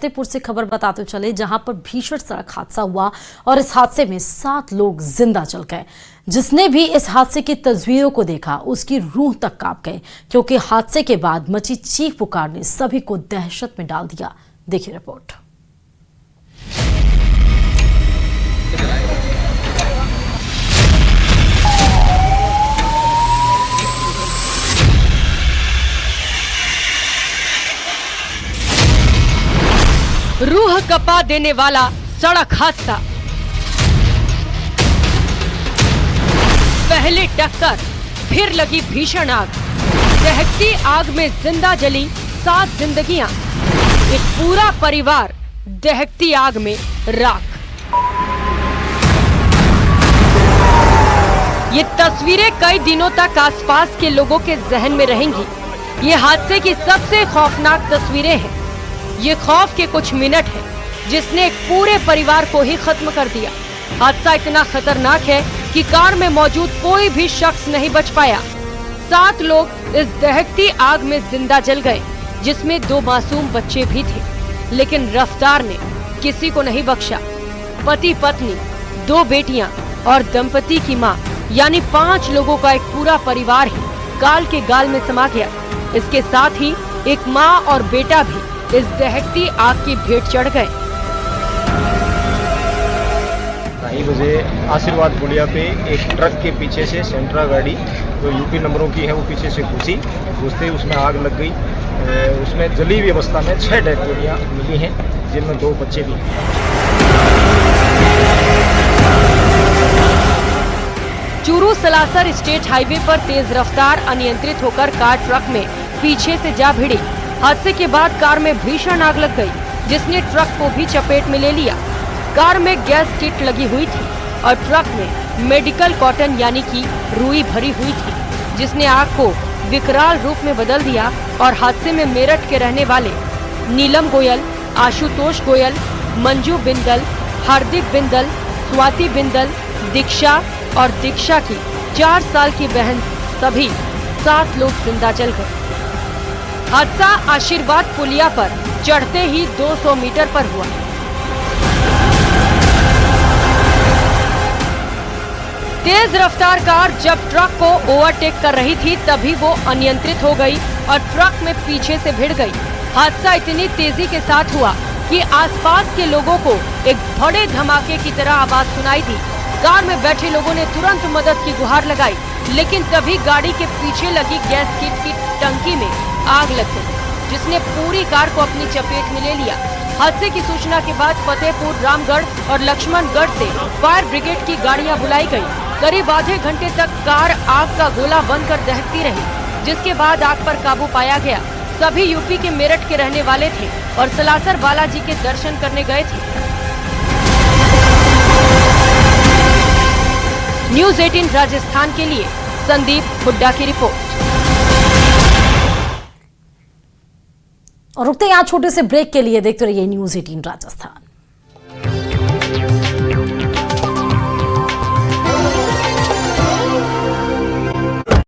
फतेहपुर से खबर बताते चले, जहां पर भीषण सड़क हादसा हुआ और इस हादसे में 7 लोग जिंदा जल गए। जिसने भी इस हादसे की तस्वीरों को देखा उसकी रूह तक कांप गई, क्योंकि हादसे के बाद मची चीख पुकार ने सभी को दहशत में डाल दिया। देखिए रिपोर्ट। रूह कपा देने वाला सड़क हादसा। पहले टक्कर, फिर लगी भीषण आग। दहकती आग में जिंदा जली 7 जिंदगियां, एक पूरा परिवार दहकती आग में राख। ये तस्वीरें कई दिनों तक आसपास के लोगों के जहन में रहेंगी। ये हादसे की सबसे खौफनाक तस्वीरें हैं। ये खौफ के कुछ मिनट है जिसने एक पूरे परिवार को ही खत्म कर दिया। हादसा इतना खतरनाक है कि कार में मौजूद कोई भी शख्स नहीं बच पाया। 7 लोग इस दहकती आग में जिंदा जल गए, जिसमें 2 मासूम बच्चे भी थे। लेकिन रफ्तार ने किसी को नहीं बख्शा। पति पत्नी, 2 बेटियां और दंपति की मां, यानी 5 लोगों का एक पूरा परिवार ही गाल के गाल में समा गया। इसके साथ ही एक मां और बेटा भी इस दहकती आग की भेंट चढ़ गए। 2:30 बजे आशीर्वाद पुलिया पे एक ट्रक के पीछे से सेंट्रा गाड़ी जो यूपी नंबरों की है वो पीछे से घुसते ही उसमें आग लग गई। उसमें जली हुई अवस्था में 6 डेड बॉडियां मिली हैं, जिनमें 2 बच्चे भी हैं। चूरू सलासर स्टेट हाईवे पर तेज रफ्तार अनियंत्रित होकर कार ट्रक में पीछे से जा भिड़ी। हादसे के बाद कार में भीषण आग लग गई, जिसने ट्रक को भी चपेट में ले लिया। कार में गैस किट लगी हुई थी और ट्रक में मेडिकल कॉटन यानी कि रुई भरी हुई थी, जिसने आग को विकराल रूप में बदल दिया। और हादसे में मेरठ के रहने वाले नीलम गोयल, आशुतोष गोयल, मंजू बिंदल, हार्दिक बिंदल, स्वाति बिंदल, दीक्षा और दीक्षा की 4 साल की बहन, सभी 7 लोग जिंदा जल गए। हादसा आशीर्वाद पुलिया पर चढ़ते ही 200 मीटर पर हुआ। तेज रफ्तार कार जब ट्रक को ओवरटेक कर रही थी, तभी वो अनियंत्रित हो गई और ट्रक में पीछे से भिड़ गई। हादसा इतनी तेजी के साथ हुआ कि आसपास के लोगों को एक बड़े धमाके की तरह आवाज सुनाई दी। कार में बैठे लोगों ने तुरंत मदद की गुहार लगाई, लेकिन तभी गाड़ी के पीछे लगी गैस किट की टंकी में आग लग गई, जिसने पूरी कार को अपनी चपेट में ले लिया। हादसे की सूचना के बाद फतेहपुर, रामगढ़ और लक्ष्मणगढ़ से फायर ब्रिगेड की गाड़ियां बुलाई गई। करीब आधे घंटे तक कार आग का गोला बनकर दहकती रही, जिसके बाद आग पर काबू पाया गया। सभी यूपी के मेरठ के रहने वाले थे और सलासर बालाजी के दर्शन करने गए थे। न्यूज़ 18 राजस्थान के लिए संदीप हुड्डा की रिपोर्ट। और रुकते यहाँ छोटे से ब्रेक के लिए, देखते रहिए न्यूज़ 18 राजस्थान।